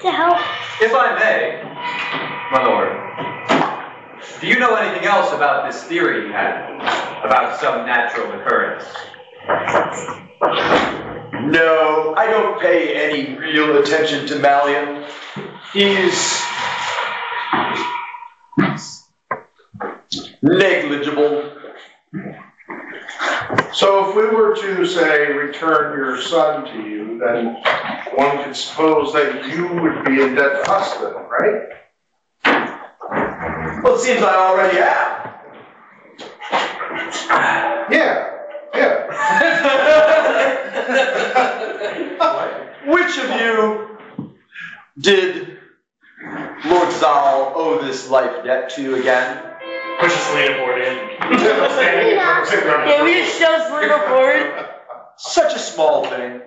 To help. If I may, my lord, do you know anything else about this theory he had about some natural occurrence? No, I don't pay any real attention to Malian. He's negligible. So if we were to, say, return your son to you, then one could suppose that you would be in debt to us then, right? Well, it seems I already am. Yeah. Which of you did Lord Zahl owe this life debt to again? Push a Selena forward in. Yeah, we just shove Selena forward. Such a small thing.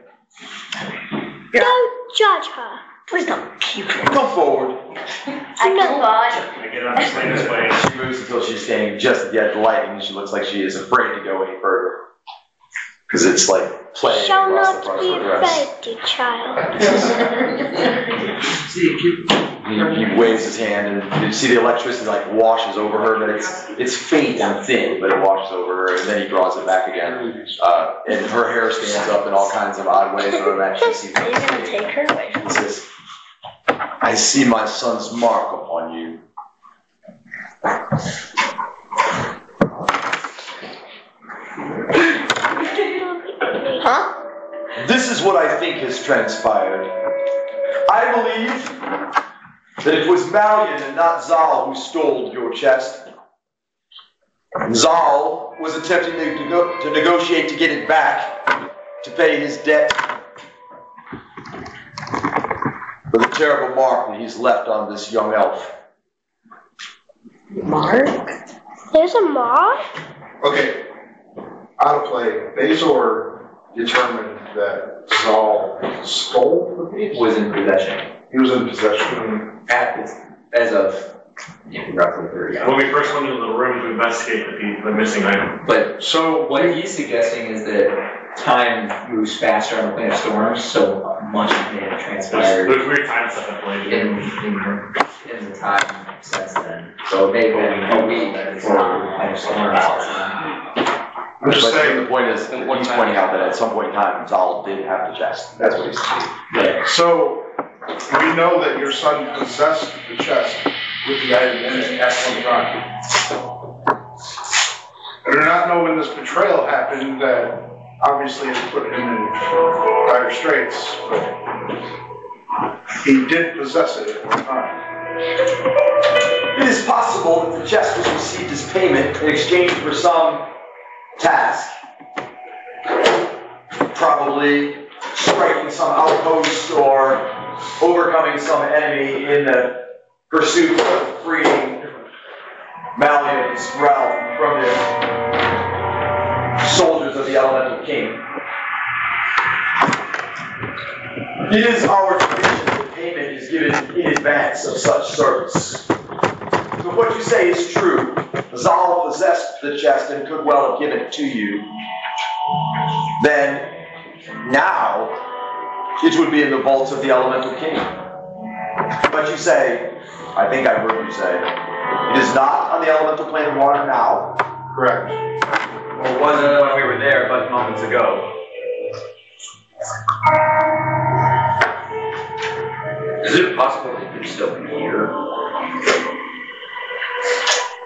Don't judge her. Please don't keep it. Come forward. I can I get on Selena's way. She moves until she's standing just at the edge of the lightning, and she looks like she is afraid to go any further. Because it's like playing Shall across the not front be of her dress. afraid, dear child. He waves his hand, and you see the electricity like washes over her, but it's faint and thin, but it washes over her, and then he draws it back again. And her hair stands up in all kinds of odd ways, and that she seems Are you gonna take her away? He says, I see my son's mark upon you. Huh? This is what I think has transpired. I believe that it was Malian and not Zahl who stole your chest. Zahl was attempting to negotiate to get it back, to pay his debt for the terrible mark that he's left on this young elf. Mark? There's a mark? Okay, out of play. Bazor determined that Zahl stole the piece. Was in possession. He was in possession. As of roughly 30 hours. When we first went into the room to investigate the missing item. But So what he's suggesting is that time moves faster on the plane of storms, so much may have transpired There's weird time stuff at play. in the time since then. So it may have been a week before the plane of storms. I'm just But saying. the point is, he's pointing out that at some point in time, Zahl did have the chest. That's what he's saying. Right. So we know that your son possessed the chest with the item in it at one time. I do not know when this betrayal happened that obviously it put him in dire straits, but he did possess it at one time. It is possible that the chest was received as payment in exchange for some task. Probably striking some outpost or overcoming some enemy in the pursuit of freeing Malian's realm from the soldiers of the Elemental King. It is our tradition that payment is given in advance of such service. So if what you say is true, Zahl possessed the chest and could well have given it to you, then now it would be in the vaults of the Elemental King. But you say, I think I heard you say, it is not on the elemental plane of water now. Correct. Well, it wasn't when we were there but moments ago. Is it possible it could still be here?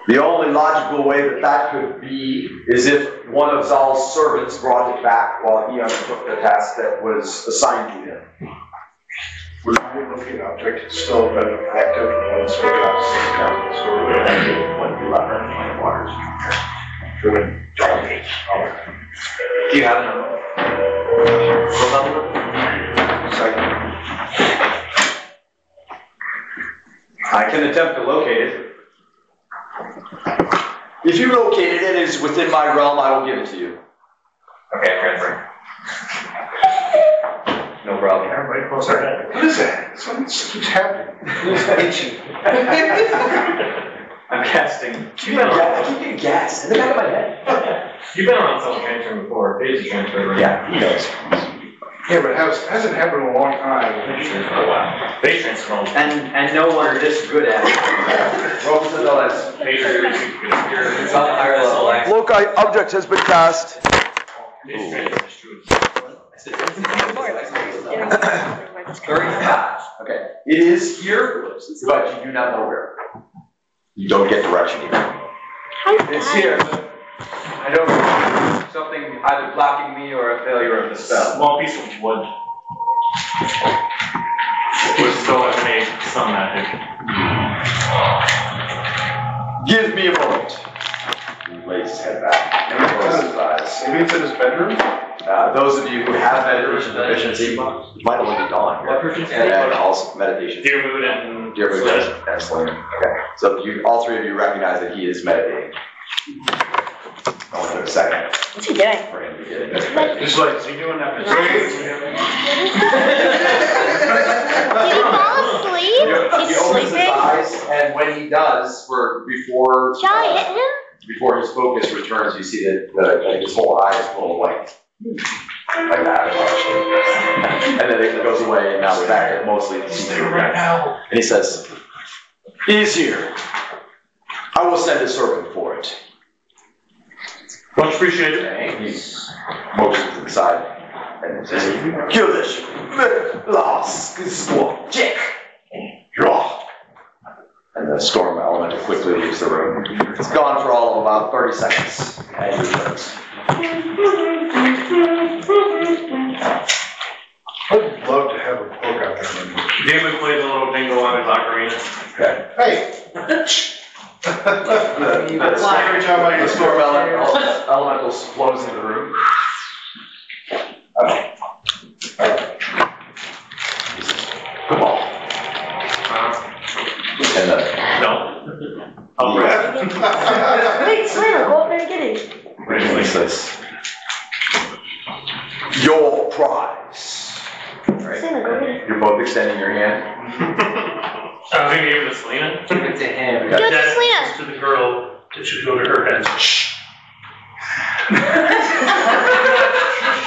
The only logical way that that could be is if one of Zahl's servants brought it back while he undertook the task that was assigned to him. Would the looking object still been active once we got so we're When we left our plane of waters. doing Do you have a number? What number? Second. I can attempt to locate it. If you locate it and it is within my realm, I will give it to you. Okay, I'm transferring. No problem. Everybody close our head. What is that? Something keeps happening. I'm casting. I keep getting gas in the back of my head. You've been around someone transferring before. Dave's transferred, right? Yeah, he knows. Yeah, but it hasn't happened in a long time. For a while. They transform. And no one are this good at it. Roll to the left. It's It's on a higher level. Look, object has been cast. 35. Okay. It is here, but you do not know where. You don't get direction even. It's here. I don't know. Something either blocking me or a failure of the spell. Small piece of wood. Would still have made some magic. Give me a moment. He lays his head back and closes his eyes. Maybe it's in his bedroom? Those of you who have meditation proficiency might only be dawn here. What proficiency? And also meditation. Deer mood and Dear meditation. Excellent. Okay. So all three of you recognize that he is meditating. Only took a second What's he doing? for him to get it. Just like, is he doing that? Did he fall asleep? He He's opens his sleeping? eyes, and when he does, Shall I hit him? before his focus returns, you see that his whole eye is full of white. Like that. And then it goes away, and now we're back at mostly the scene right now. And he says, "He is here. I will send a servant for it." much appreciated. Okay. He motions to the side and says, "Kill this last check." And the storm elemental quickly leaves the room. It's gone for all of about 30 seconds. And he returns. I'd love to have a book out there. David played a little bingo on his ocarina. Okay. Hey! Every time the storm elemental flows into the room. Come on. And then No. Oh, right. Wait, Selena, go up there and get it. he says, "Your prize." Right. Selena, go get it. You're both extending your hand. I was gonna give it to Selena. Give it to him. Give it to Selena. To the girl, it should go to her head.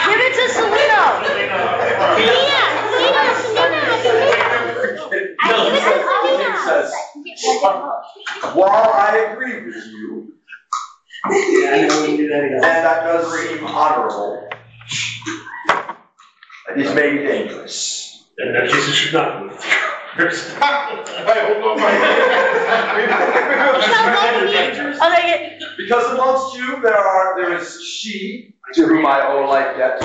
Give it to Selena. Selena, I give it to He says, "While I agree with you, and that does seem honorable, it may be dangerous." In that case, it should not move. Hey, hold on my I'll take it. Because amongst you there is she to whom I owe life debt,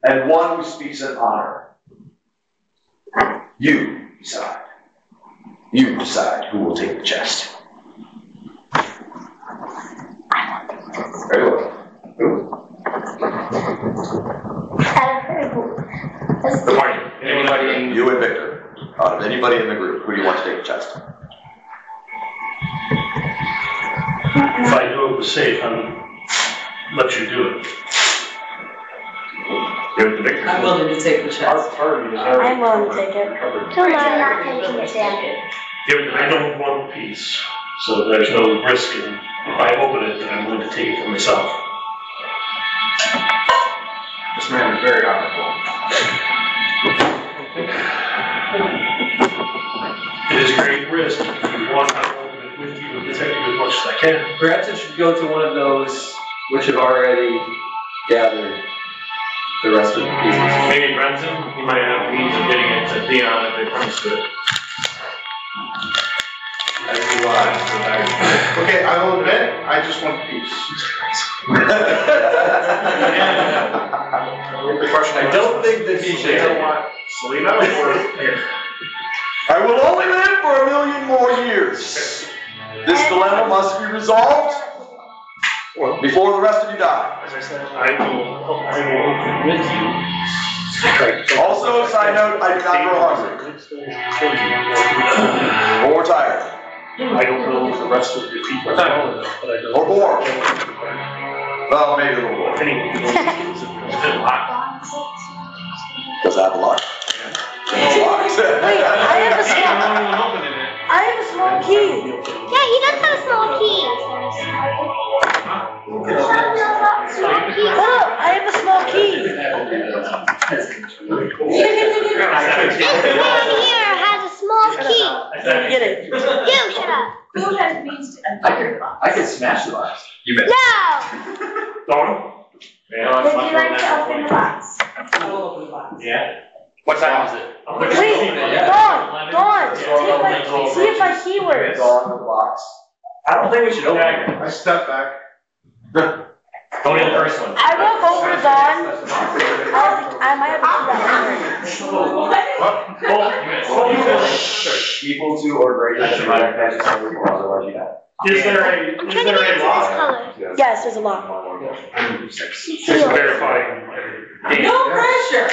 and one who speaks in honor. You decide. You decide who will take the chest. Very well. Who? The party. Anybody in You and Victor. Out of anybody in the group, who do you want to take the chest? If I know it was safe, I'll let you do it. Give it to Victor. I'm willing to take the chance. Our party is already I'm willing to take it. covered. So I'm not taking it down. Give it to I don't want a piece, so there's no risk in, if I open it, then I'm willing to take it for myself. This man is very honorable. It is a great risk. If you want, I will open it with you and protect you as much as I can. Perhaps it should go to one of those which have already gathered the rest of the pieces. Maybe Brenton, he might have means of getting it to Dion if it comes to it. Okay, I will admit, I just want peace. The question I don't think that he should. Selena want Selena or here? I will only live for 1,000,000 more years. This dilemma must be resolved before the rest of you die. As I said, I will open with you. Also, side note, I do not grow hungry or tired I don't know if the rest of the people are well enough, but I don't. or bored. Well, maybe a little bored. Anyway, it's a bit hot. Does it have a lock? Wait, I have a small key. Yeah, he does have a small key. Small key. Hold up, I have a small key. This man here has a small key. Didn't get it. You shut up. Who has means to enter the box? I could smash the box. You missed. No. Dawn? Would you like to open the box? Yeah. What time is it? Wait, Dawn, take my, see if my key works. It's on the box. I don't think we should open it. I step back. Only the first one. I walk over, Dawn. I might have to do that. Equal to or greater than the matches number you otherwise you have. Is there I'm trying to get into this color. Yes, there's a lock. Just verifying. No pressure.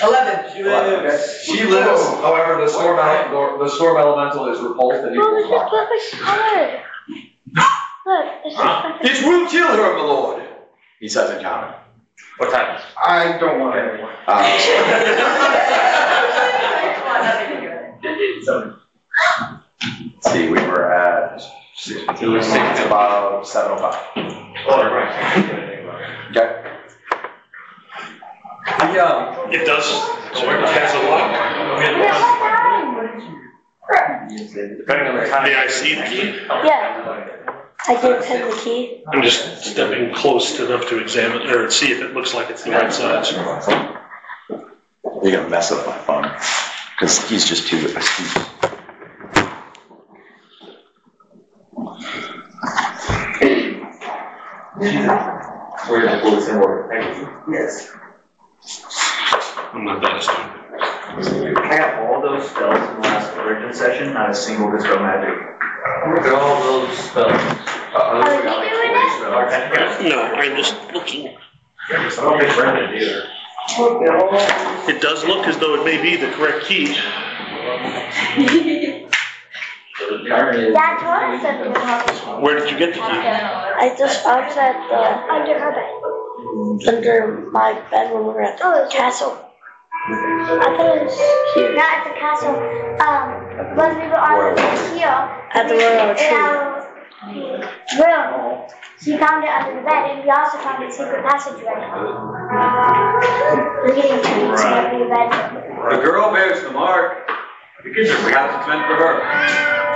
11. She lives, however, the storm elemental is repulsed and you Oh, will this is block. perfect color. Look, this is perfect. It will kill her, my lord, he says in counter. What time is it? I don't want anyone. Let's see, we were at about 7:05. Okay. It does. So it has a lock. Depending on the time. May I see the key? Yeah. I gave him the key. I'm just stepping close enough to examine or see if it looks like it's the right size. You're gonna mess up my phone, because he's just too astute. We're gonna pull this in order. Thank you. Yes. I'm not that astute. I got all those spells in the last origin session, not a single dispel magic. Look at all those spells. Are you doing it? No, I'm just looking. I don't think Brendan either. It does look as though it may be the correct key. Dad told us that you have Where did you get the key? I just found it at under her bed. under my bed when we were at Oh, the it's castle. I thought it was here. Not at the castle. When we were on the here. At the royal in our room. She found it under the bed, and we also found the secret passageway. We're getting to the bed. The girl bears the mark. We have to fend for her.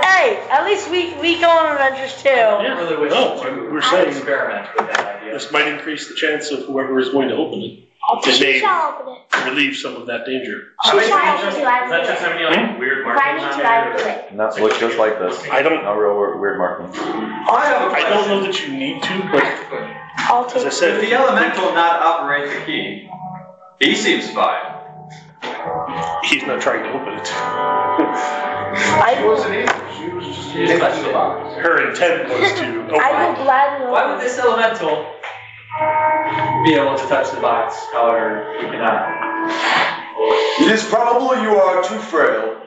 Hey, at least we go on adventures too. Yeah. Really wish No, you we're saying experiment with that idea. this might increase the chance of whoever is going to open it. It She may shall open it. relieve some of that danger. She shall open it. I Is will that do just it. any like weird If I markings need on to, I will do there? it. And that's looks just like this. I don't No real weird marking. I have a I don't know that you need to, but I'll as take I If said, the elemental not operate the key, he seems fine. he's not trying to open it. I She will, wasn't either. She was just using the box. Her intent was to I open will gladly Why would open it. this elemental be able to touch the box, however, we cannot? It is probable you are too frail.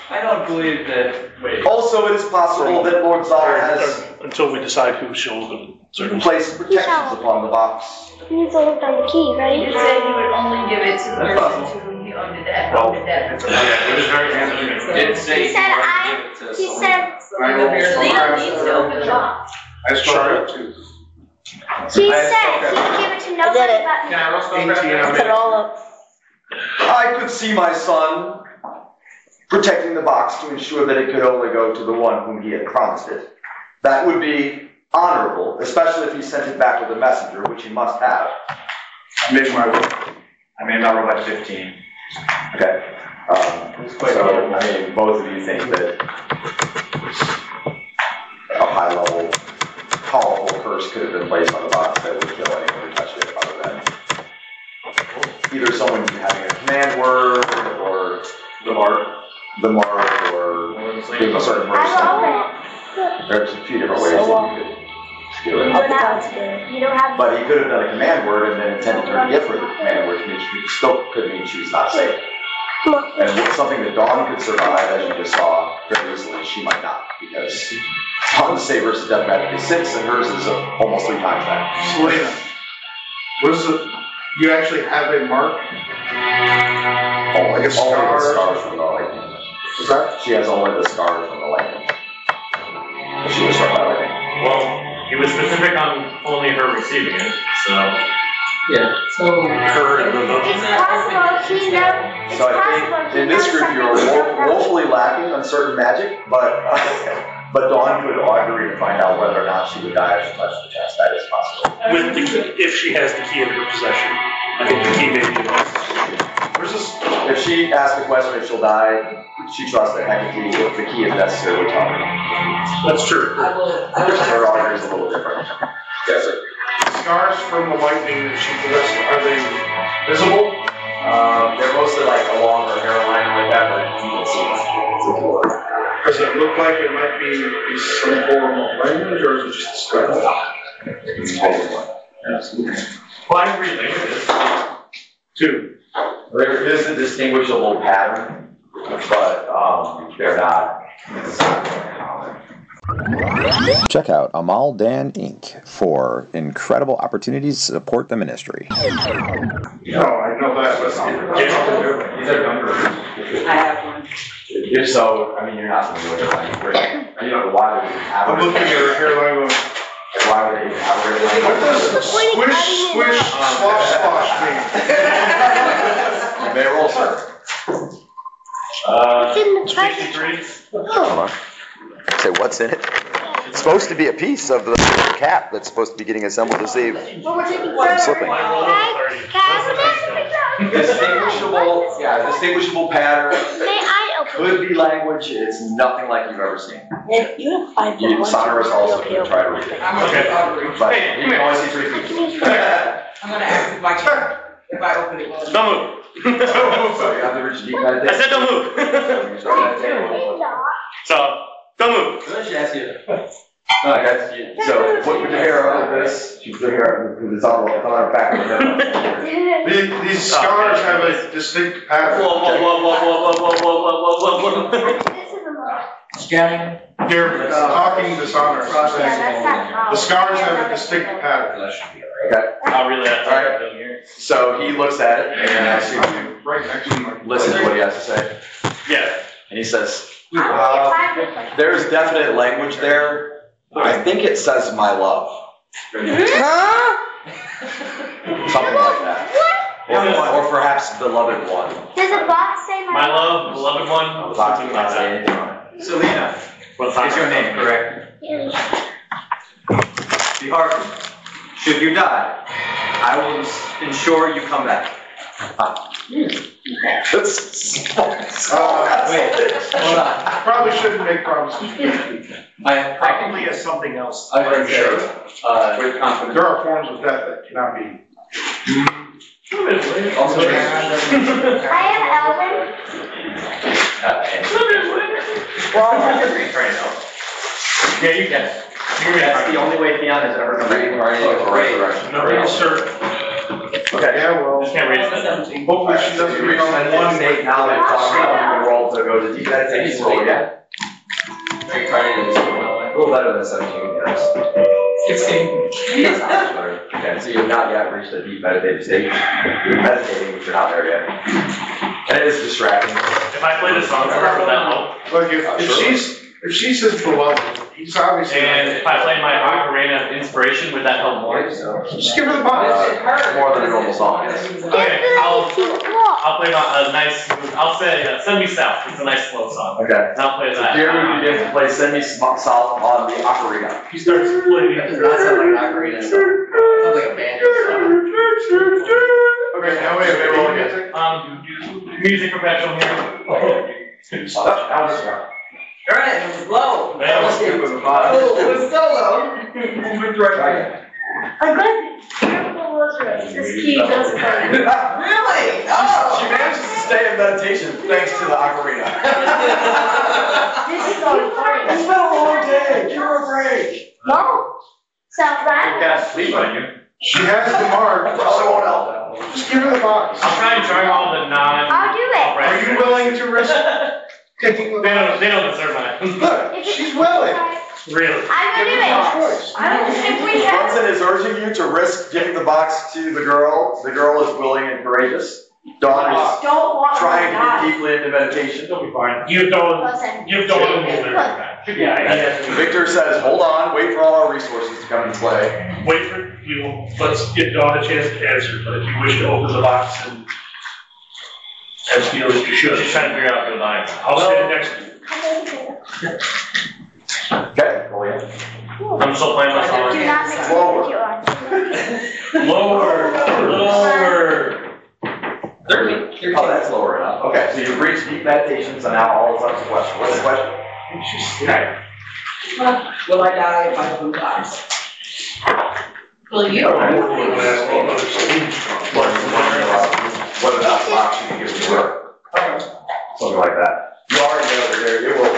I don't believe that. Wait. Also, it is possible that Lord Zahl has until we decide who shall open it. Certainly. placed protections upon the box. He needs to hold down the key, You right? said you would only give it to the That's person possible. to whom you owned it at. Well, Owned it at. It was very Did say He said wanted to I- give it to He someone. said, Leo needs to open the box. I started too. he said he would give it to nobody did it. but me. Can I roast on 18 Put it all up. I could see my son protecting the box to ensure that it could only go to the one whom he had promised it. That would be honorable, especially if he sent it back with a messenger, which he must have. I made my roll. I made my roll by 15. Okay? So, I mean, both of you think that a high-level, powerful curse could have been placed on the box that would kill anyone who touched it, other than either someone having a command word, or the mark, or being a certain I will person. open it. There's a few different ways that you could do You it. don't have, you don't have. But he could have done a command word and then intended her to give her the command word, which still could mean she's not safe. And it's something that Dawn could survive, as you just saw, very easily. She might not, because Dawn's save versus death magic is 6, and hers is almost 3 times that. Selena, what is it? You actually have a mark? Only Like a the scar? scars from the lightning. Is that? She has only the scars from the lightning. She was struck by lightning. Well, He was specific on only her receiving it, so. Yeah. So her. It's possible she knows. It's So I possible think she in this knows group you're something we don't know. woefully lacking on certain magic, but Dawn could agree to find out whether or not she would die if she touched the chest. That is possible. With the key, if she has the key in her possession. I think the key may be Where's this? If she asks the question if she'll die, she trusts that Hecate, if the key is necessary, would tell her. That's true. I will. Her argument is a little different. Yes. Scars from the lightning that she possessed, are they visible? They're mostly like along her hairline like that, but you can see it. Does it look like it might be some form of language, or is it just a scar? Well, I agree, like it is. 2. There is a distinguishable pattern, but they're not necessarily common. Check out Amal Dan Inc. for incredible opportunities to support the ministry. No, I know that, but These are younger. I have one. If so, I mean, you're not familiar with it. You don't know why would you have I'm looking at her hairline going, Why would they have it? what does squish, squish, slosh, slosh mean? You may roll, sir. It's in the treasure. 63. Hold on. Say, what's in it? It's supposed to be a piece of the cap that's supposed to be getting assembled to save from slipping. I rolled a 30. Distinguishable pattern. May I open it? Could be language. It's nothing like you've ever seen. If you have 5 You Sonorous also could try to read it, I'm gonna but Hey, you can only see 3 feet. I'm gonna ask if I can, if I open it. Don't move. So you have to reach deep meditation. I said don't move. You start meditating. So, don't move. Let me ask you. No, that's you. So put your hair up like this. She put her hair up because it's on her back of her head. These scars have a distinct pattern. Whoa, whoa, whoa, whoa, whoa, whoa, whoa, whoa, whoa, whoa. This is a lot. Scanning. You're talking dishonest. Yeah, that's not how. The scars have a distinct pattern. Okay. I'll really have to Alright. go here. So he looks at it and then asks you to Right next to me. listen to what he has to say. Yeah. And he says, I'm gonna get 5 this one. there's definite language there. I think it says my love. Something like that. Or perhaps beloved one. Does the box say My love, beloved one, The box something does not like say that. anything on it. Selena What's is your name, correct? Be hearkened. Should you die, I will ensure you come back. That's Wait, hold on. Probably shouldn't make promises. I Probably has something else. I can say, with confidence. There are forms of death that cannot be. Also, I am Elvin. Yeah, you can. That's the only way Theon has ever come back. No, sir. Okay. Yeah, well, Just can't raise that. hopefully she doesn't You reach become that one. state now that talks about the roll to go to deep meditation roll again. A little better than 17, yes. 16. That's not much better. Okay, so you've not yet reached the deep meditative state. You're meditating, but you're not there yet. And it is distracting. If I play this song for her, would that help? Like if she's his beloved, he's obviously. And if I play my ocarina of inspiration, would that help more? Just give her the box. More than a normal song, yes. Okay, I'll play a nice, I'll say, Send Me South, it's a nice slow song. Okay. And I'll play So that. Jeremy begins to play Send Me South on the ocarina. He starts playing. That does not sound like an ocarina song. It sounds like a banjo song. Okay, now we have a roll again. Music professional here. Darn it, it was low. Man, Oh, it was so low. I'm going to terrible rosary. This key does play. Really? She Oh. manages to stay in meditation thanks to the ocarina. This is all fun. It's been a long day. Give her a break. No. Sounds bad. Cast sleep on you. She has the mark. Probably won't help. Just give her the box. I'll try and try all the non. I'll do it. Are you willing to risk taking the box? They don't deserve mine. Look, she's willing. Really? I'm Give gonna her do the it. choice. I don't think we have. Brunson is urging you to risk giving the box to the girl. The girl is willing and courageous. Dawn is Don't want trying to die. get deeply into meditation. You'll be fine. You don't Listen. move it back. Yeah, he has to. Victor says, hold on, wait for all our resources to come into play. Wait for, let's give Dawn a chance to answer, but if you wish to open the box and feel that you should. She's trying to figure out the line. I'll stand next to you. Okay, go ahead. I'm still playing my Do song. not mix it with your own. Lower. Oh, that's lower enough. Okay, so you've reached deep meditation, so now all is up to the question. What's the question? Will I die if I open the box? Will you? What about the box you can give to her? Something like that. You already know that it will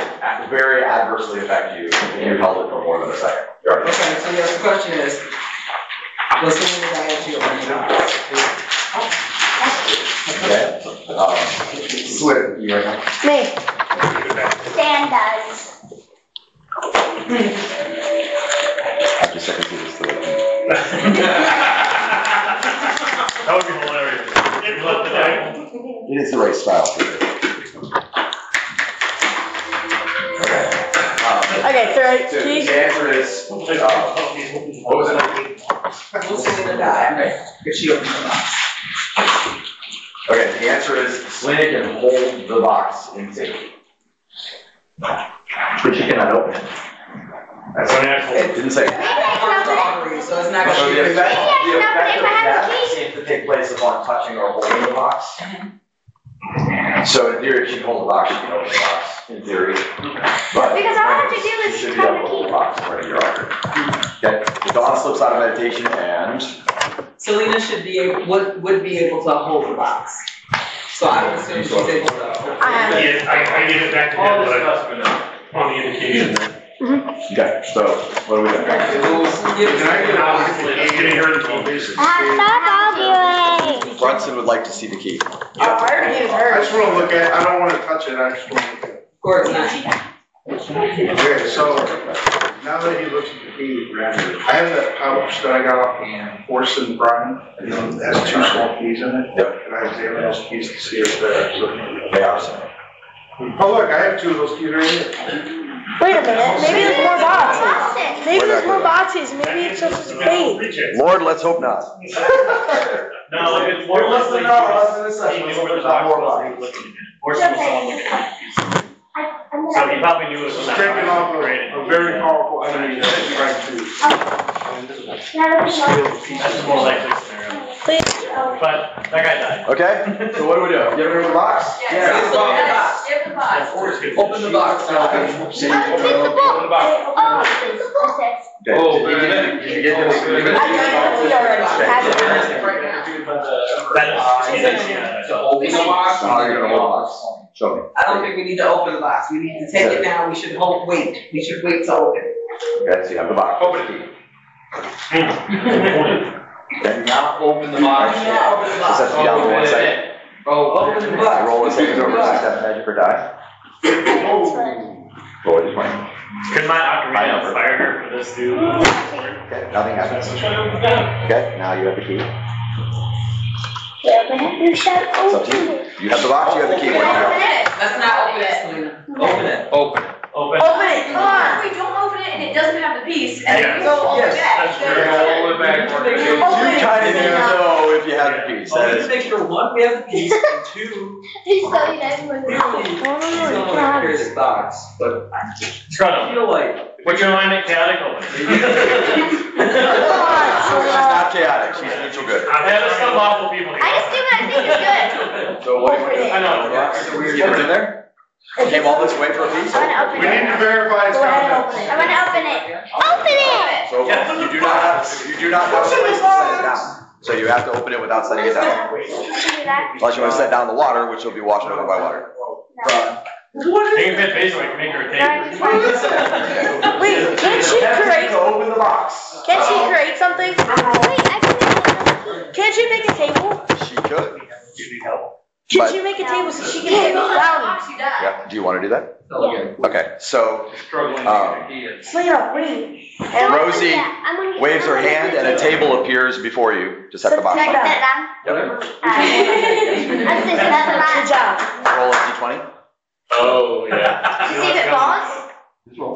very adversely affect you if you held it for more than a second. Okay, so yes, the question is, will someone die if you open the box? Okay. Sweat, you right now? Me. Stan does. After second through this, That would be hilarious. If you left the deck. it is the right style for it. Okay, throw it. So the Keys. answer is, what was it? Will Selena die if she opens the box? Okay, the answer is Selena can hold the box in safety. But she cannot open it. That's an actual, didn't say. So it's not So gonna the be. effect of that seems to take place upon touching or holding the box. So in theory, if she can hold the box, she can open the box, in theory. But Because all I have to do is you should be turn able the to hold key. the box where you're under. Okay, the Dawn slips out of meditation and Selena should be able, would be able to hold the box. So I would assume she's able to. I have it. Yeah, I gave it back to him, but on the indication that. okay, so what do we got? Let's get her the key. Stop arguing. Brunson would like to see the key. Oh, I already gave it to I her. just wanna look at, I don't wanna touch it, I just wanna look at it. Of course not. Okay, so now that he looks at the key, I have that pouch that I got off of Horse and Brian. It has 2 small keys in it. Yep. Can I examine those keys to see if they're? They are so. Oh, look, I have 2 of those keys right here. Wait a minute. Maybe there's more boxes. Maybe there's more boxes. Maybe it's just a fake. Lord, let's hope not. No, it's more You're listening likely. now, less than a second, let's open up more boxes. Horse was someone. So he probably knew it was. Taking off a very powerful enemy that's trying to steal the piece. That's a more likely scenario. Please. But that guy died. Okay, so what do we do? Give her the box? Yes, Yeah. give the box. Open the box. So you open the box. Oh, it's the book. Okay, did you get this? I got it already. I have it. So open the box? How are you gonna hold the box? Show me. I don't think we need to open the box. We need to take it now. We should wait. We should wait to open it. Okay, so you have the box. Open the key. Okay, now open the box. Now open the Just have box. to be down for 1 second. Open the box. Roll the second over 6, 7 magic or die. Roll it 20. Could my ocarina inspire her for this too? Okay, nothing happens. Okay, now you have the key. You should It's up to open you. it. You have the box, you have the key. What do you do? Let's not open it, Selena. Open it. Open it. Open. Open it. Come on. We don't open it and it doesn't have the piece, and Yes. we go all the way Yes, back. that's true. Roll it back. Open You it. kind of need to know if you have the piece. Oh, That we need is. to make sure, 1, we have the piece, and 2, He's so united with we me. don't need to carry this box, but I Scrub. feel like. What's your line at chaotic open? She's not chaotic, she's neutral good. I've had some awful people here. I just do what I think is good. So what do you want to do? I know. You put it in there? Came all this way for a piece? I want to open We it. need to verify it's Go ahead and coming. open it. I want to open it. Open it! So you do not have a place to set it down. So you have to open it without setting it down. I can do that. Unless you want to set down the water, which will be washed over by water. Take a bit base so I can make her a table. Wait, can't she create? Open the box. Can't she create something? Wait, I can make another key. Can't she make a table? She could. Can But- she make a table so she can make brownies? Box, you die. Yeah, do you want to do that? Okay, so Struggling to Um, get the key in. Selena, wait. I'm gonna Rosie do that. I'm gonna get waves her another hand and a key. table appears before you to set the box Can I up. set it down? Yep. I'm just another Good line. job. Roll a d20. Oh, yeah. See if it falls?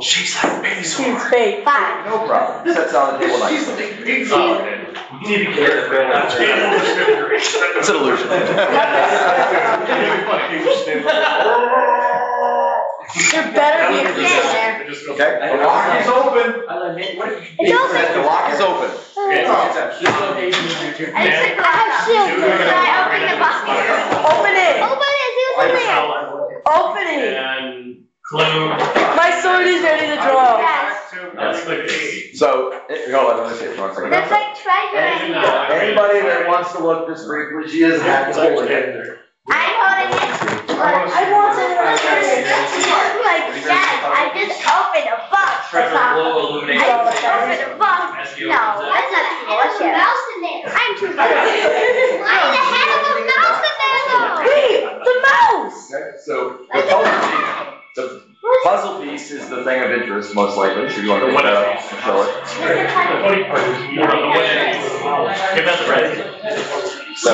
She's like big She's fake. 5. No problem. Sets on the table She's nicely. like big sword. Oh, okay. We need to get the table distribution. It's an illusion. There better be a key in there. Okay, the lock is open. It's open. The lock is open. Okay. I have shield. Can I open the box? Open it. Open it. See what's in there. Open it. And clue. My sword is ready to draw. Yes. Let's click this. So, hold on, let me see it for 1 second. That's like treasure in here. Anybody that wants to look just briefly, she is happy to hold it. I'm holding it. I want to. Oh my God, I just opened a box. Treasure glow I illumination. just opened a box. No, that's not too much. There's a mouse in there. I'm too good. Why the hell is a mouse in there though? Wait, the mouse. Okay, so the puzzle piece is the thing of interest, most likely, so you want to show it. The funny part is more on the way. Give that the red. So,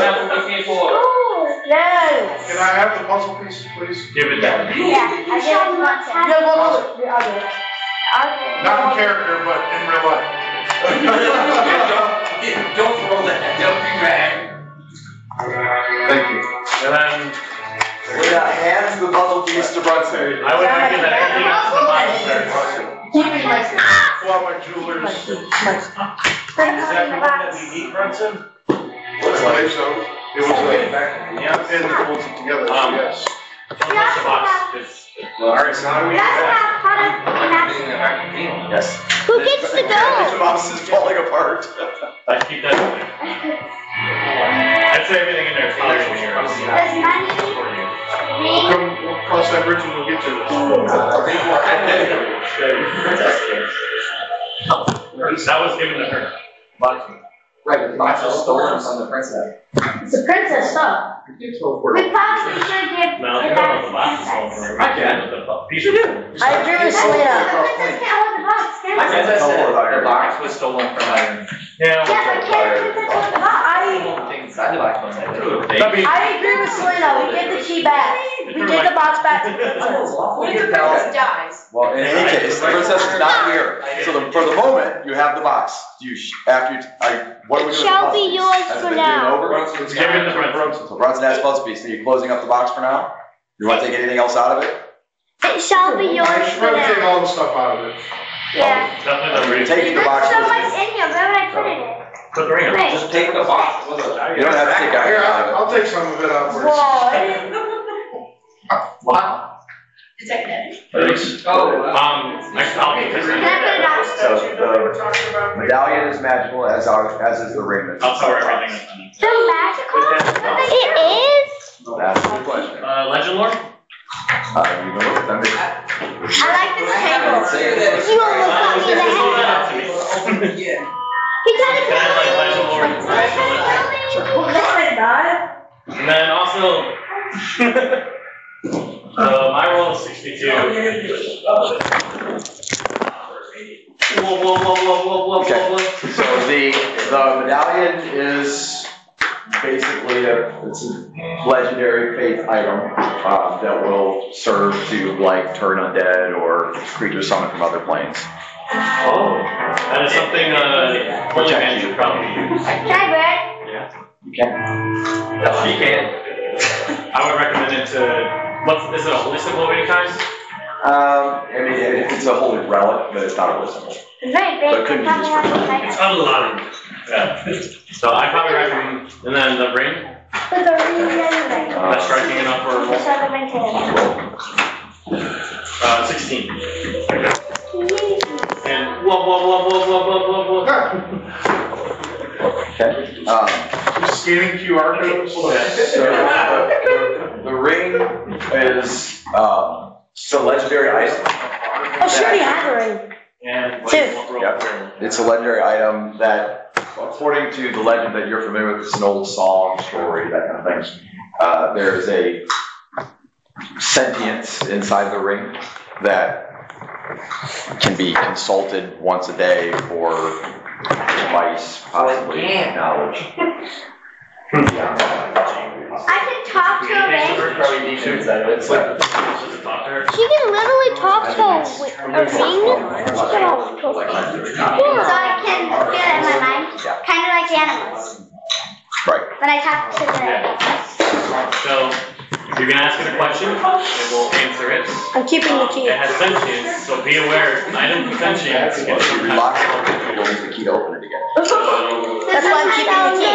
Yes. Can I have the puzzle piece, please? Give it down. Yeah, I just want to. Yeah, well, I'll do it. Not in character, but in real life. Don't throw that, don't be mad. thank you. And then We hands the puzzle piece to Brunson. I would make it that everything else in the box is there. Keep it my Well, my jewelers. Is that the one that we need, Brunson? I believe so. It was a Yeah. pin that holds it together, so yes. That's the box. Alright, so how do we We do also that? have product in Yes. Who gets to Apparently the go? mouse is falling apart. I keep that in there. I'd say everything in there is probably yours. Does money We'll cross that bridge and we'll get to it. That was given to her. Right, but the box was stolen from the princess. It's a princess stuff. We probably should give No, you it don't back know to the box is the stolen princess. from her. I can. The piece of it. I agree with The Selena. princess can't hold the box, can My she? princess said the box was stolen from her. Yeah. Yeah, but can the princess hold the box? Inside the box was like, I agree with Selena. We give the key back. We give the box back to the princess. What if the princess dies? Well, in any case, the princess is not here. So for the moment, you have the box. What do we do with the Shall puzzle be piece? yours Has it for been now. given over? It's given to Brunson. So Brunson has puzzle piece. Are you closing up the box for now? You want to take anything else out of it? It shall be yours I should for probably take now. all the stuff out of it. Yeah. Definitely the ring. Taking the box There's so with much you. in here, where would I put it? Put the ring on. Right. just take the box. You don't have to take Here, out of I'll take some of it outwards. What? Detect that. Thanks. Oh, I'll keep this Can in. I put it on? it. So the medallion is magical, as is the ring. that's I'll cover inside the everything. So magical? It is? box. That's the question. Legend Lord? You know what? That makes- I like this table. Say this. You almost got me in the head. He tried to Can I kill like me. Legend Lord? No, it not. And then also, my roll is 62. Whoa. Okay. So the medallion is basically it's a legendary faith item that will serve to like turn undead or creatures summoned from other planes. Oh, that is something Holy Man should probably use. Can I bread? Yeah. You can. She can. I would recommend it to, is it a holy symbol of any kind? I mean, it's a holy relic, but it's not a holy symbol. It's very So big. it could be I used probably for have to It's like unloving. Yeah. So I probably recommend, and then the ring, Put the ring anyway. that's striking enough for a roll. Just have the ring together. 16. And whoa. Okay. Just scanning QR codes. So the ring is still a legendary item. Oh, she already had the ring. And Yep. It's a legendary item that, according to the legend that you're familiar with, it's an old song, story, that kind of thing. There is a sentience inside the ring that can be consulted once a day for advice, possibly knowledge. I can talk to a ring. Probably demons out of it, so. She can literally talk to a ring. She can So I can feel it in my mind. Kind of like animals. Right. When I talk to the... So, you're gonna ask it a question, and we'll answer it. I'm keeping the key. It has sentience, so be aware, items with sentience. Well, if you relock it, you'll use the key to open it again. That's why I'm keeping the key.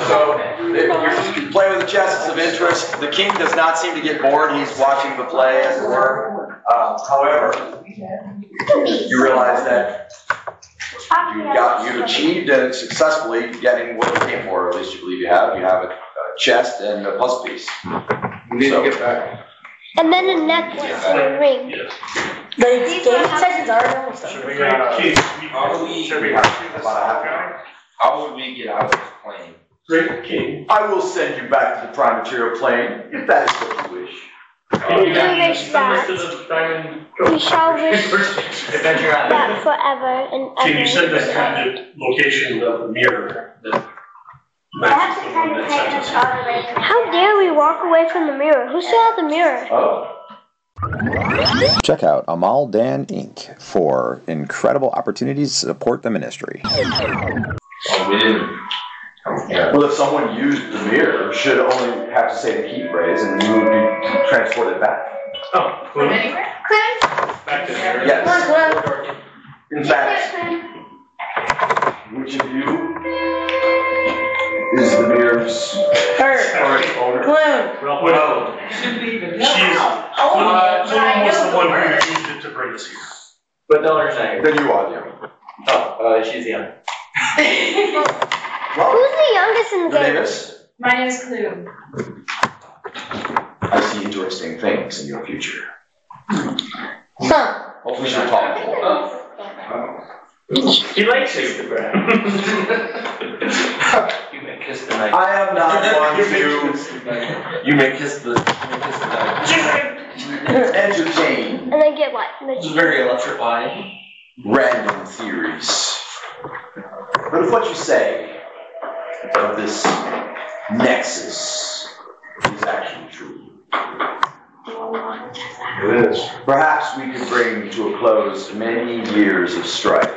So, you play with the chests of interest. The king does not seem to get bored. He's watching the play, as it were. However, you realize that you've achieved successfully getting what you came for, or at least you believe you have. You have a chest and a puzzle piece. We need to get back. And then a necklace and a ring. The game sessions are almost Should done. we, How would we get out of the plane? Great king. I will send you back to the prime material plane, if that is what you wish. We wish that. We shall wish Adventure Island. that forever and Can you ever. send us to the location of the mirror? I have to kind of take us all the way. How dare we walk away from the mirror? Who still has the mirror? Oh. Check out Amal Dan Inc. for incredible opportunities to support the ministry. Oh, we didn't. Well, if someone used the mirror, should only have to say the key phrase, and you would be transported back. Oh, From anywhere? back to the mirror. Yes. Come on. In fact, which of you is the mirror's owner? Well, Should be even. she's, Clem was the one who used it to bring us here. But no, there's not. Then you are the owner. She's young. Well, Who's the youngest in the your name game? is? My name is Clue. I see interesting things in your future. Huh. Hopefully she'll talk. He likes you. You may kiss the knife. I am not one to You may kiss the entertain And then get what? This is very electrifying. random theories. But if what you say of this nexus is actually true, It is. perhaps we could bring to a close many years of strife.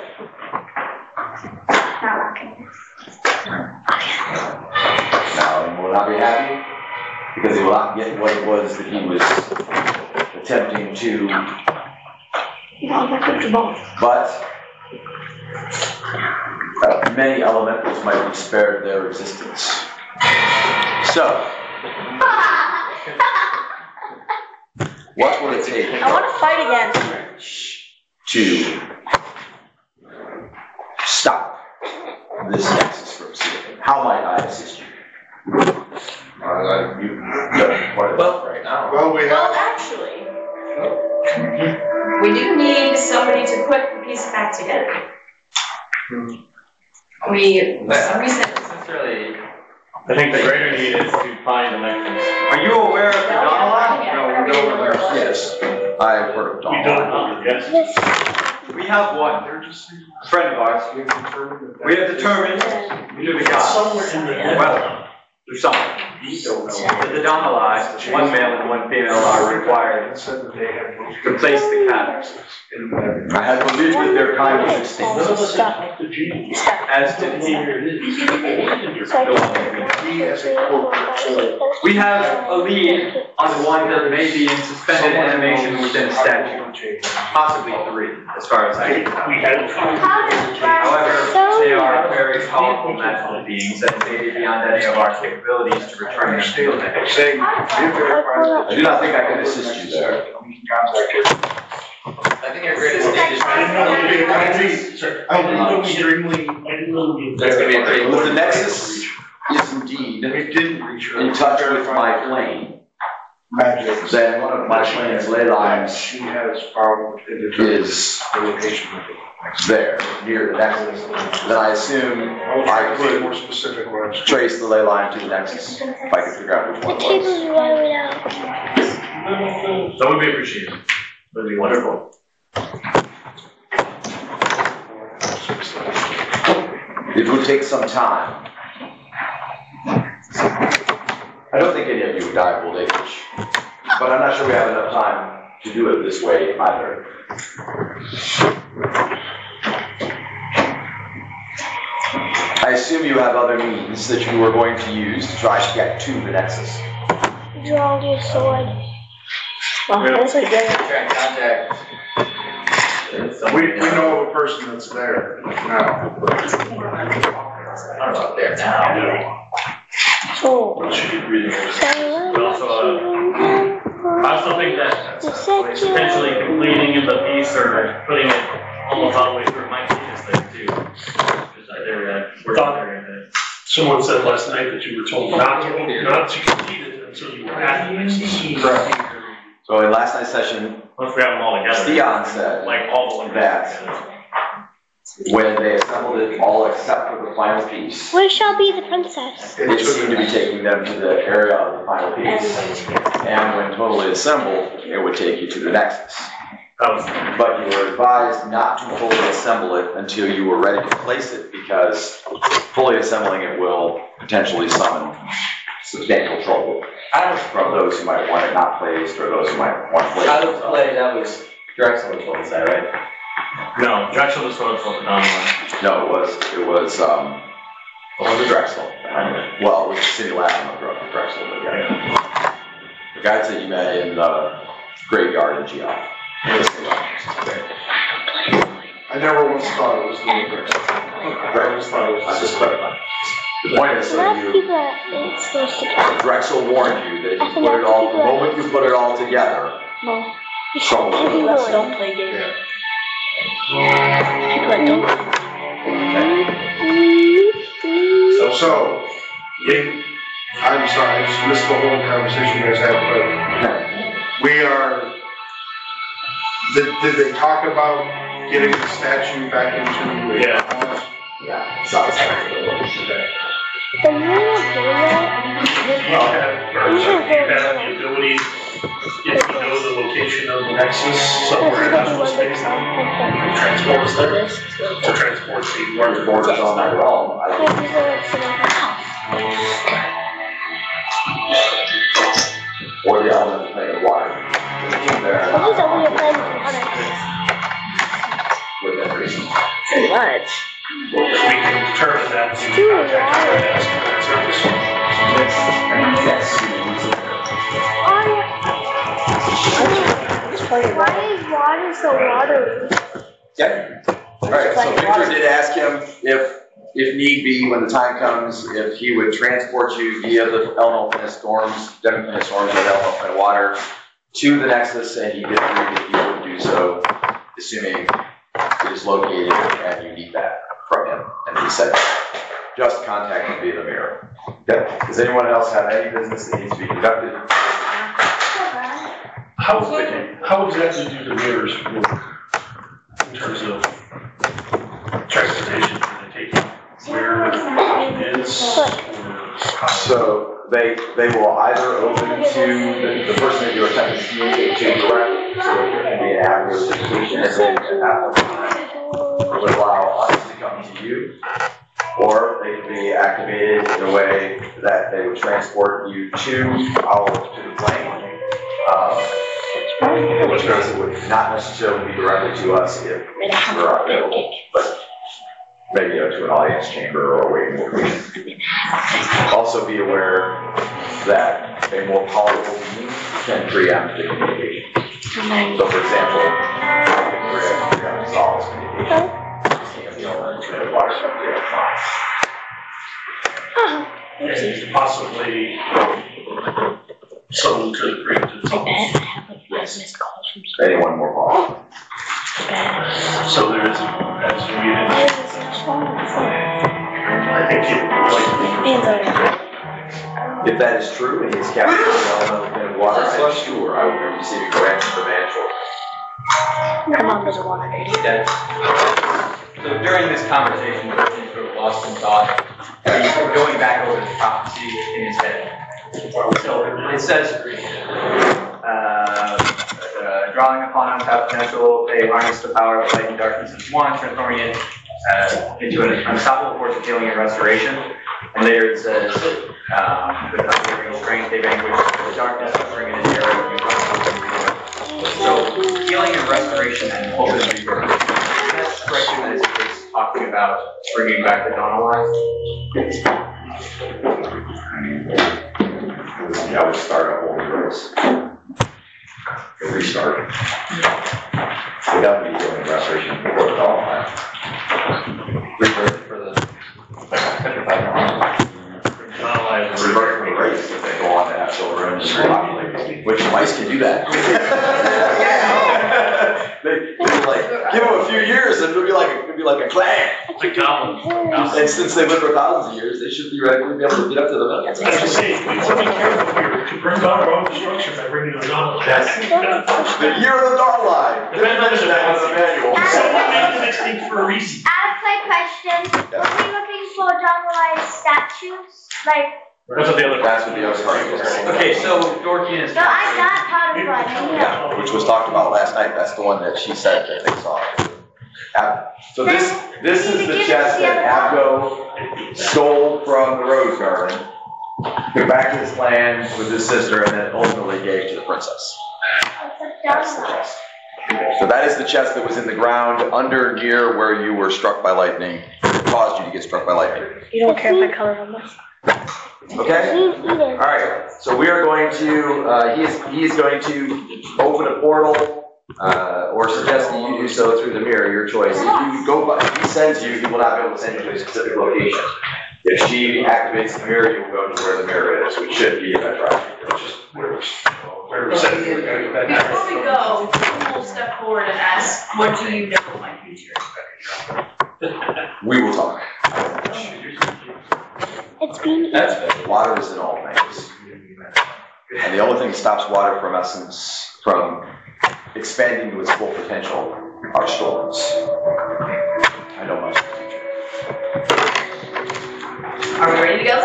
Now, he will not be happy because he will not get what it was that he was attempting to. But many elementals might be spared their existence. So, what will it take I want to fight again. to stop this nexus from slipping? How might I assist you? You've done quite a lot right now. Well, we Well, have, actually, we do need somebody to put the piece back together. For some reason, Really, I think the greater need is to find the necklace. Are you aware of the Donald? Yes, I've heard of We Donald. don't know, yes. We have one, a friend of ours. We have determined through the gods, Somewhere in the. well, through something, that the Donalai, one male and one female, are required to place the cadavers. I had believed that their kind was extinct. None of us have talked to Gene. As to the we have a lead on the one that may be in suspended animation within a statue. Possibly 3, as far as I can. We had. However, they are very powerful magical beings that may be beyond any of our capabilities to return them to the next. I do not think I can assist you there. I think our greatest need is. I didn't know we dreamily. That's gonna be a pretty. Well, if the nexus is indeed in touch with my plane, magic. then one of my plane's ley lines She has found is the location of it. there, near the nexus. Then I assume I Be more could specific words. trace the ley line to the nexus, if I could figure out which The one it table's was. rolling out. That would be appreciated. That would be wonderful. It would take some time, I don't think any of you would die of old age, but I'm not sure we have enough time to do it this way either. I assume you have other means that you are going to use to try to get to the Nexus. Draw your sword. Well, that's a good. Try and contact. We know of a person that's there now. I don't know about there now. So, Well, she could read it. But also, I also think that potentially completing the piece or putting it almost all the way through might be this thing too. Someone said last night that you were told not to complete it until you were at the Nexus. Correct. So in last night's session, Once we have them all together. Theon said Like all the that when they assembled it all except for the final piece, where shall be the princess? it seemed to be taking them to the area of the final piece. And when totally assembled, it would take you to the Nexus. But you were advised not to fully assemble it until you were ready to place it, because fully assembling it will potentially summon substantial trouble from those who might want it not placed or those who might want to place it. I was playing, that was Drexel was what was that, right? No, Drexel was what was on one. No, it was Drexel. Well, it was City Latin of Drexel, but yeah. The guys that you met in the graveyard in Geoff. I never once thought it was the Drexel. I always thought it was. I'm just clarifying. The point is that Drexel warned you that if you put it all, the moment you put it all together, trouble will come. Don't play games. So, I'm sorry, I just missed the whole conversation you guys had, but we are, did they talk about getting the statue back into the... Yeah, it's outside. The more You have the ability, if you know the location of the Nexus somewhere in that space, transport us there. To transport the larger Borders on that realm. Or the element plane of water. He's only playing with Within reason. too much. We can determine that to contact our desk for that service. Yes. Why is water so watery? Yeah. Alright, so Victor did ask him if need be, when the time comes, if he would transport you via the Elnopin storms, Demopin storms or Elnopin water to the Nexus, and he did agree that you would do so, assuming it is located and you need that from him. And he said, just contact him via the mirror. Okay. Does anyone else have any business that needs to be conducted? How exactly do the mirrors work in terms of transportation? Do they take you where it is? So they will either open to the person that you're attempting to communicate to directly, so there can be an accurate communication, and then at that time would allow us to come to you, or they can be activated in a way that they would transport you to the plane. In which case it would not necessarily be directly to us if we're available, but maybe to an audience chamber or a waiting location. Also be aware that a more powerful being can preempt the communication. So for example, I can preempt Zahl's communication. And possibly someone could agree to this. Anyone more powerful? So there is, as you read it, I think it would If that is true, and he's captured the element in water, I'm sure I will be receiving a ransom from Angela. My mom doesn't want to do that. So during this conversation, he sort of lost in thought. He's going back over the prophecy in his head. So it says, drawing upon untapped potential, they harness the power of light and darkness as one, transforming it into an unstoppable force of healing and restoration. And later it says, The conjuring strength, they vanquish the darkness, suffering in an area. So, healing and restoration and hope and rebirth. Does that strike you as it's talking about bringing back the dawn alive? I would start a whole new race. Restart. Without me doing restoration before the dawn alive. Rebirth for the Revert from the race if they go on to have children and repopulate. Which mice can do that. They like give them a few years and it'll be like a clan. Like goblins. And since they live for thousands of years, they should theoretically be able to get up to the millions. I was gonna say, we want to be careful here to bring about our own destruction by bringing the dawn alive. Yes. The year of the dawn alive. Didn't mention that was a manual. We made it extinct for a reason. I have a quick question. Were we looking for dawn alive statues? Like, That's what the other. That's what the other part was. Okay, so Dorkian is. no, I got part of one. Yeah, which was talked about last night. That's the one that she said that they saw. So this is the chest that Abgo stole from the Rose Garden, took back to his land with his sister, and then ultimately gave to the princess. That's the chest. So that is the chest that was in the ground under near where you were struck by lightning. It caused you to get struck by lightning. You don't care if I color on this? Okay? Alright, so we are going to, he is going to open a portal, or suggest that you do so through the mirror, your choice. If you go by, if he sends you, he will not be able to send you to a specific location. If she activates the mirror, you will go to where the mirror is, which should be in that drive. Before we go, we'll step forward and ask, what do you know of my future? We will talk. It's being That's it. Water is in all things. And the only thing that stops water from expanding to its full potential are storms. I know much of the future. Are we ready to go?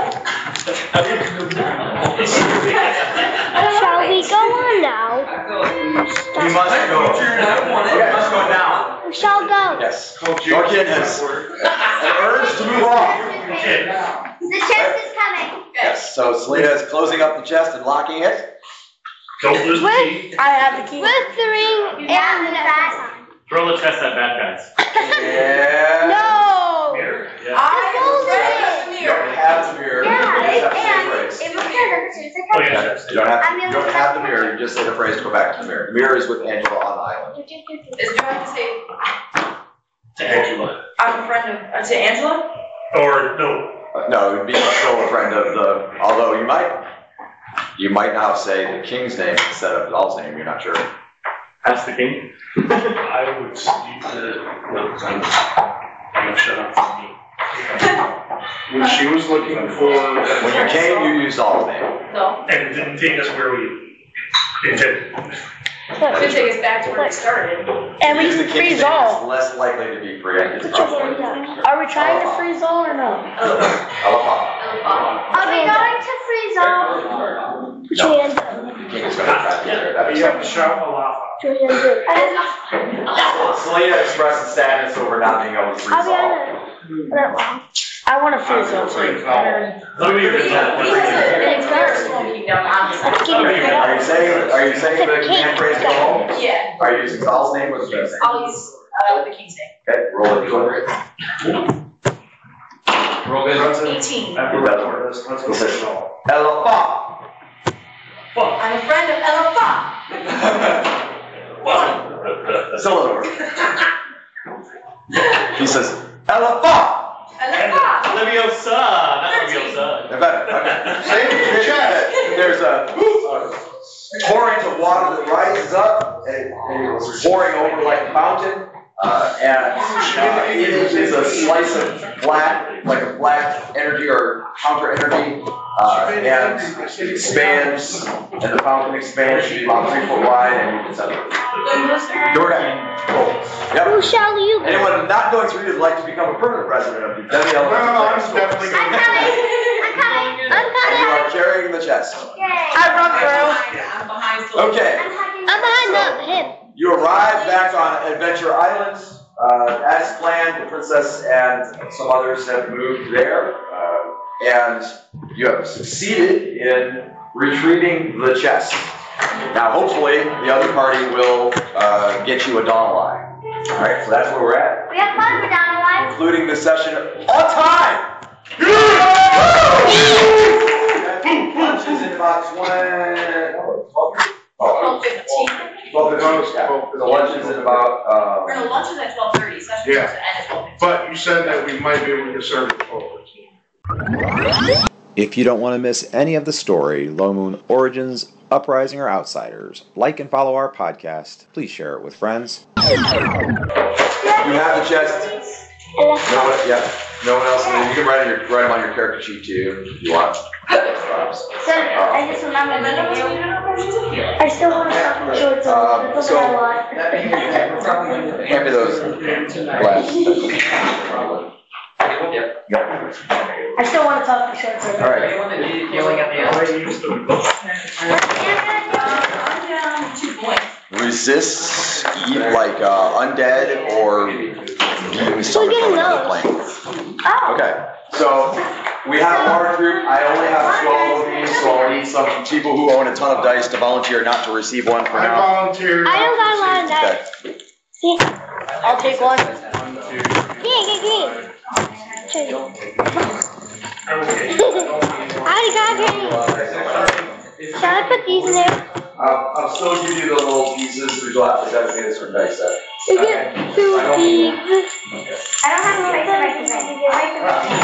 Shall we go on now? We must go. We must go now. We shall go. Yes. Dorkian has an urge to move on. The chest is coming. Yes, so Selena is closing up the chest and locking it. Don't lose the key. I have the key. With the ring and the bat. Throw the chest at bad guys. Yeah. No. Mirror? Yeah. I am ready. You don't have the mirror. You just have to say the phrase. It was good. It's Oh, yeah. You don't have the mirror, you just say the phrase to go back to the mirror. The mirror is with Angela on the island. Do I have to say, To Angela. I'm a friend of, to Angela? Or no. No, it would be still a friend of the, although you might now say the king's name instead of Zahl's name, you're not sure. Ask the king. I would use I'm gonna shut up for me. When she was looking for. When you came, you used Zahl's name. No. And it didn't take us where we intended. It could take us back to where we started. And we Using the can king's freeze name all. is less likely to be preempted, probably. Are we trying to freeze all or no? Are we going to freeze all? Which hand? The king is going to try to get there. That is You have to shout Alafa. Which hand do? Selena expresses sadness over not being able to freeze I'll be all. I want to freeze all too. Let me He has an entire small kingdom on his Let's keep it Are you saying the command phrase go home? Yeah, Are you using Zahl's name or the king's name? I'll use, the king's name. Okay, roll it. Roll good. 18. It doesn't work. Let's go. Elephant. I'm a friend of Ella. Still doesn't work. He says, Elephant. Ella. Leviosa, not Leviosa. Better. Okay. Same in the chat. There's a torrent of water that rises up and it's pouring over like a fountain. It is a slice of like a black energy or counter energy, and it expands, and the fountain expands to be about 3 foot wide, and you can set it. Dorkian. Yep. Who shall you be? Anyone not going through would like to become a permanent resident of the Demi No, Elephant. I'm definitely I'm going coming. I'm And coming. you are carrying the chest. Yay. I run through. I'm behind. Okay. I'm behind him. You arrive back on Adventure Island. As planned, the princess and some others have moved there. and you have succeeded in retrieving the chest. Now, hopefully, the other party will get you a dawn lie. All right, so that's where we're at. We have fun with Dawn Live. Concluding this session on time. Lunch is in about 12:15. 12:15. The lunch is in about. Or no, lunch is at 12:30, session Yeah. goes to end at 12:15. But you said that we might be able to serve it forward. If you don't want to miss any of the story, Low Moon Origins, Uprising, or Outsiders, like and follow our podcast. Please share it with friends. You have the chest. No one, yeah. No one else. You can write them on your character sheet too if you want. So I just remembered what to do. I still want to stop the shorts on. That's what I want. Hand me those glasses. I still want to talk to shorts on. All right. Healing at the end. I'm down 2 points. Resists like undead or beings coming from another plane. Oh. Okay, so we have a large group. I only have 12 of these, so I'll need some people who own a ton of dice to volunteer not to receive one for I now. volunteer. I don't got a lot of Okay. dice. I'll take one. Give me. I already got it. Shall I put these in there? I'll still give you the little pieces, but you'll have to dedicate a certain dice set. Is it too deep? I don't have a space to write this in.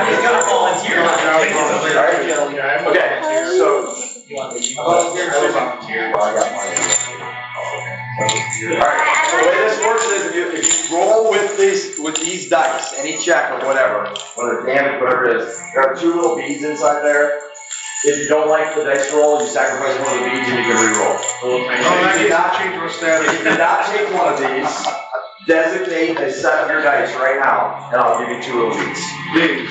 He's gonna volunteer. Okay, so. Alright, so the way this works is if you roll with these dice, any check or whatever damage, whatever it is, there are 2 little beads inside there. If you don't like the dice roll, you sacrifice one of the beads and you can re-roll. You cannot change your status. If you cannot take one of these, designate a set of your dice right now, and I'll give you 2 little beads. These.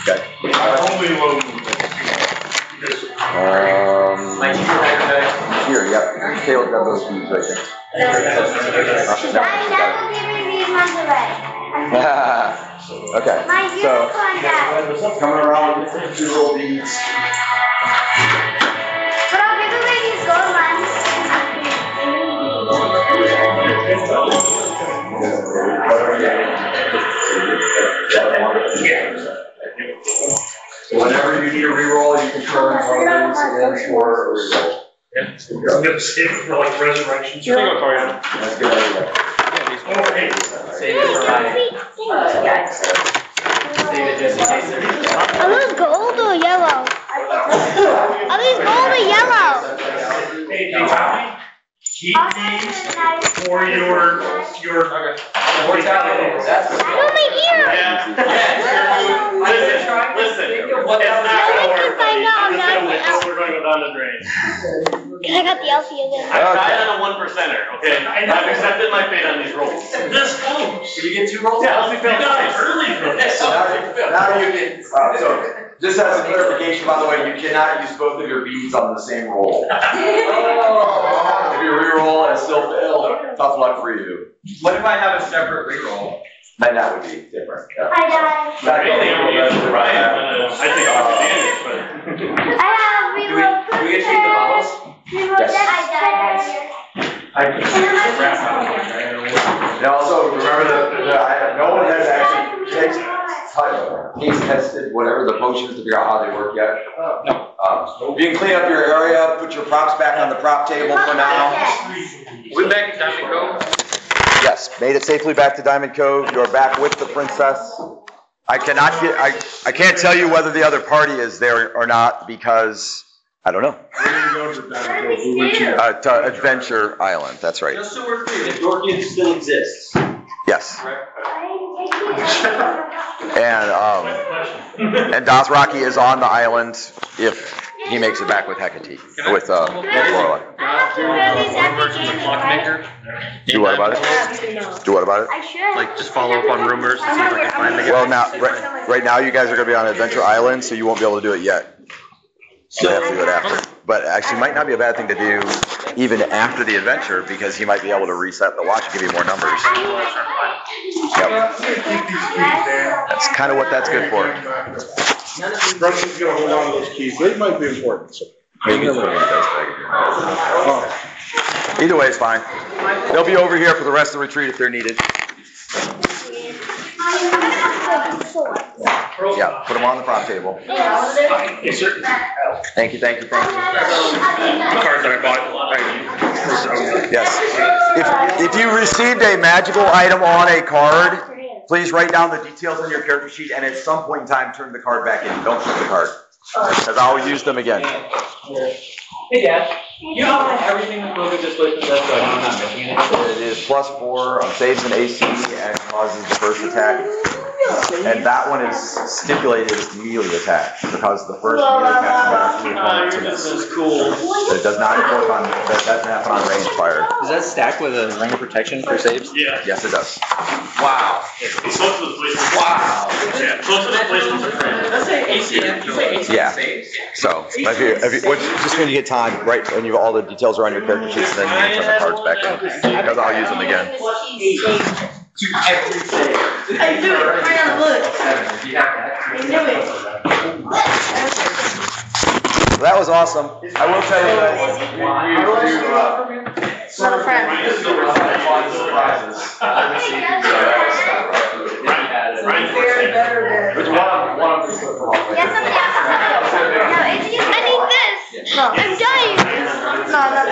Okay. Only low moon. Here, yep. Caleb, grab those beads right there. I'm never giving these ones away. Okay, My so unicorn dice. coming around with 2 little beads. But I'll give away these gold ones. Whenever you need a reroll, you can turn one of these in for a reroll. I'm gonna save it for like resurrections. That's a good idea. Okay. Save it for Are those gold or yellow? Are these gold or yellow? Hey, Tommy, keep these for your mortality. That's Oh, my ear! Listen, Nobody can find out I'm not the elf. we're going to go down the drain. Because I got the elfie again. I died on a 1%er, okay? I've accepted my fate on these rolls. This close. Did you get 2 rolls? Yeah, I'll be You died early for this. Now you can, so, just as a clarification, by the way, you cannot use both of your beads on the same roll. If you reroll and still fail, tough luck for you. What if I have a separate reroll? Then that would be different. Yeah. I died. Mainly I'm using Ryan, but I think I'll damage, but. I have reroll. Do we get to take the bottles? Reroll Yes. I died. And also, remember that no one has actually tested whatever the potions to figure out how they work yet. No. You can clean up your area, put your props back on the prop table for now. We're back in Diamond Cove. Yes, made it safely back to Diamond Cove. You're back with the princess. I can't tell you whether the other party is there or not because I don't know. To Adventure Island, that's right. Just so we're clear, If Dorkian still exists. Yes. And Dothraki is on the island if he makes it back with Hecate, with Lorelai. I have to wear these every game, right? Do what about it? Do what about it? I should. Like, just follow up on rumors and see if I can find them. Well, now, right now, you guys are gonna be on Adventure Island, so you won't be able to do it yet. So you have to do it after. But actually, might not be a bad thing to do even after the adventure, because he might be able to reset the watch and give you more numbers. Yep. That's kind of what that's good for. Russians gonna hold on to those keys. They might be important. So. Maybe put them in the best bag. Either way is fine. They'll be over here for the rest of the retreat if they're needed. Yeah, put them on the prop table. Yes, sir. Thank you, thank you, thank you. The cards that I bought. Yes. If you received a magical item on a card, please write down the details on your character sheet and at some point in time turn the card back in. Don't flip the card. Because I'll use them again. Hey Dad, you know everything that Logan just listed us, so I know I'm not missing anything. It is +4 on saves and AC and causes the first attack. And that one is stipulated as melee attack because the first melee attack is This is cool. it does not work on that doesn't happen on range fire. Does that stack with a ring of protection for saves? Yeah. Yes, it does. Wow. It's close to the placement. Wow. Yeah, close to the placement of friends. Let's say ACM. You say ACM Yeah. saves. So if you just when you get time, right when you all the details are on your character sheets, then you can turn the cards back in because I'll use them again. To every save. I do it. Right on, look. Do you have that? I knew it. So that was awesome. I will tell you that Another friend. I need this. No. I'm dying. No, not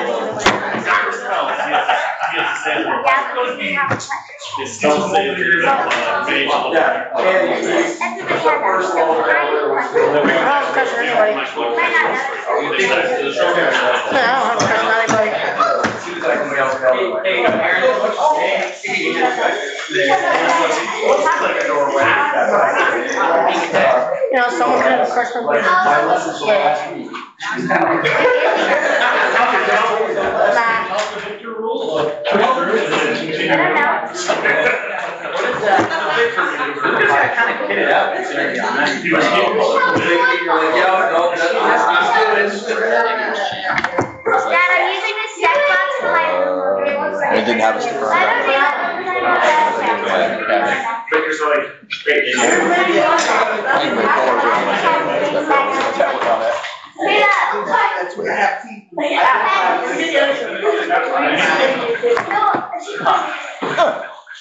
you know, someone could have a crush on me. Dad, I'm using this deck box to hide it didn't have a sticker on it.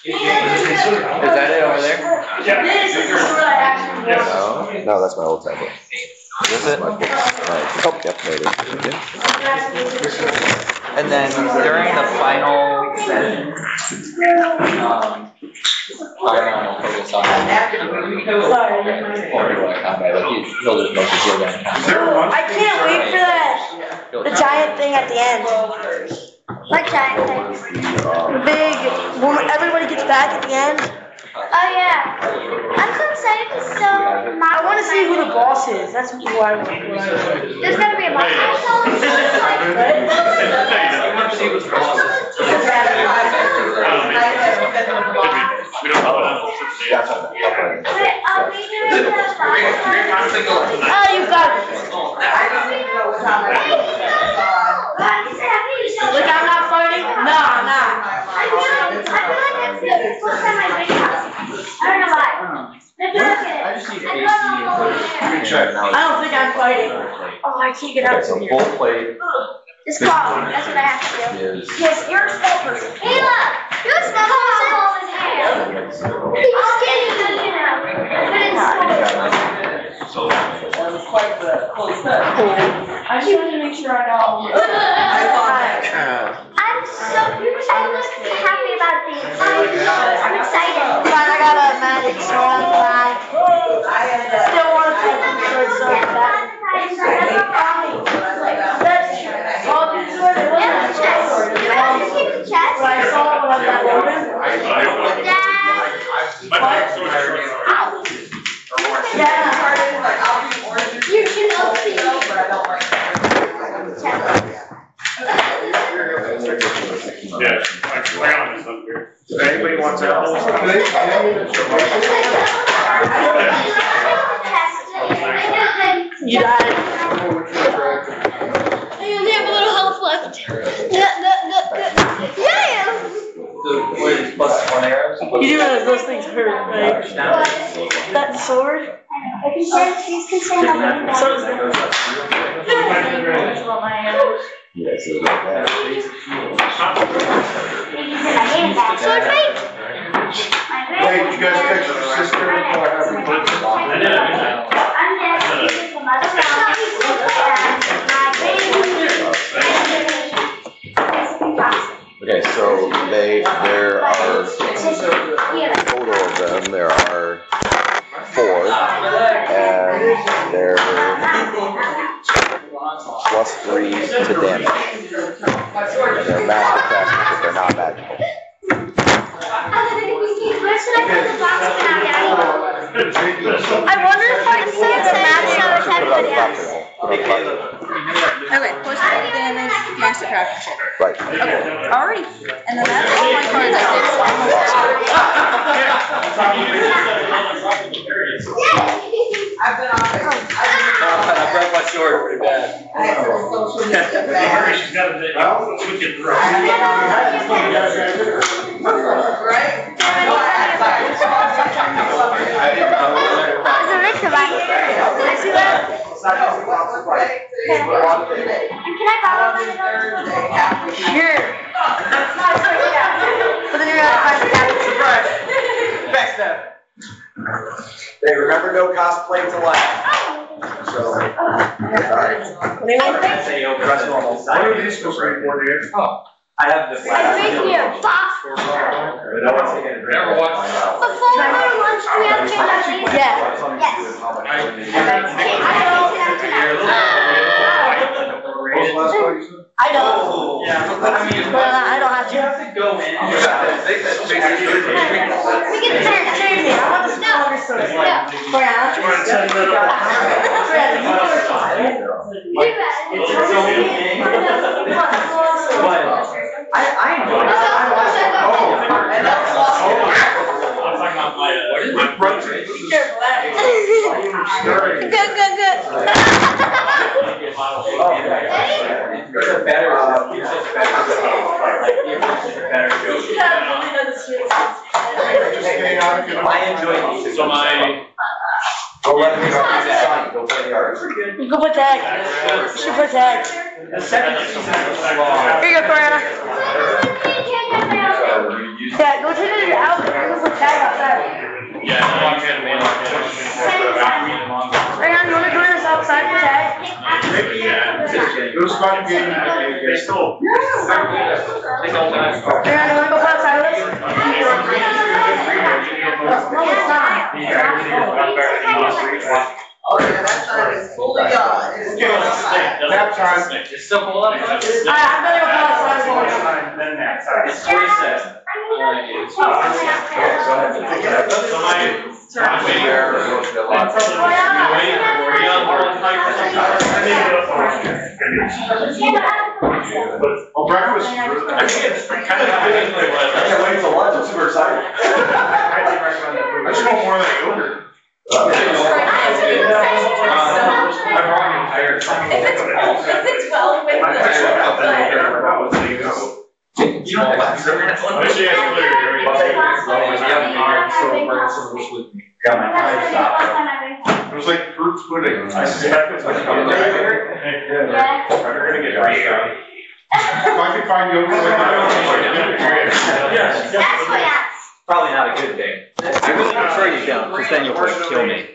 Is that it over there? No, that's my old tablet. Is it? Oh, yep, there it is. And then during the final session, I don't focus on combat, like he'll just make it heal down. I can't wait for that. The giant thing at the end. What giant thing? The big, when everybody gets back at the end. Oh yeah. I'm so excited to so I want to see who the boss is. That's who I want. There's gonna be a boss. We don't know that. Oh, you got it. Look, I'm not fighting. No, I'm not. I feel like that's the first time I've been here. I don't know why. I just need AC. I don't think I'm fighting. Oh, I can't get out So of here. full plate Just call. That's what I have to do. is. Yes, you're a small person. Hey, look! You're a small person. He's skinny, you know. But it's small. That was quite the close up. I just wanted to make sure I know. I'm so happy about these. I'm excited. Fine, I got a magic sword on the back. Still want to take the sword so bad. That's all the sword. It wasn't a sword. You have to keep the chest. But I saw one of that Logan. Dad. Yeah. You can open Yeah, I got this up here. If anybody wants apples? You died. I only have a little health left. You do realize those things hurt, right? That sword? He's concerned about So is that. Yeah, so like that. Sword fight? Hey, did you guys text your sister before I have you? I'm dead. Okay, so there are a total of them. There are 4, and they're plus 3 to damage. And they're magic casters, but they're not magical. Where should I put the box for now, Daddy? I wonder if I can say the max Put it on the box table. Put it on the box table. Okay, push 3 damage, master craftsmanship. Right. Okay, alrighty. And then that's all my cards I I've been on it. I broke my sword pretty bad. I have to social media bad. She's got a wicked throat. Right? There's a mix of items. Can I borrow one of those? Sure. But then you're gonna find the Hey, remember no cosplay to laugh. So, alright. That's normal. What are these supposed to be for, Dave? I have the I think here, box. Never watched. Before our lunch, do we have to take that later? Yeah. What was the last one you said? I don't. Yeah. But I don't have You to. have to go in. We can turn me. I want to know. For now. I enjoy it. Good. It's a better I enjoy these. So my. Go let me know. Go play the art. Go protect. Should protect. The second season was long. Here you go, Brianna. Yeah, go take it out. There's a tag outside. Yeah, no, I'm gonna be Brianna, you wanna join us outside for tag? It was fun getting. They still. Brianna, you wanna go play outside with us? No, it's not. Oh yeah, that time is fully gone. It is going outside. Nap time. It's still full up. I'm gonna go play outside with us. It's 47. Oh, breakfast. I can't wait till lunch. I'm super excited. I just want more of that yogurt. I You don't have to. It was like fruit pudding. I suspect it's like. If I could find yogurt like that. Probably not a good thing. I really prefer you don't, because then you'll kill me.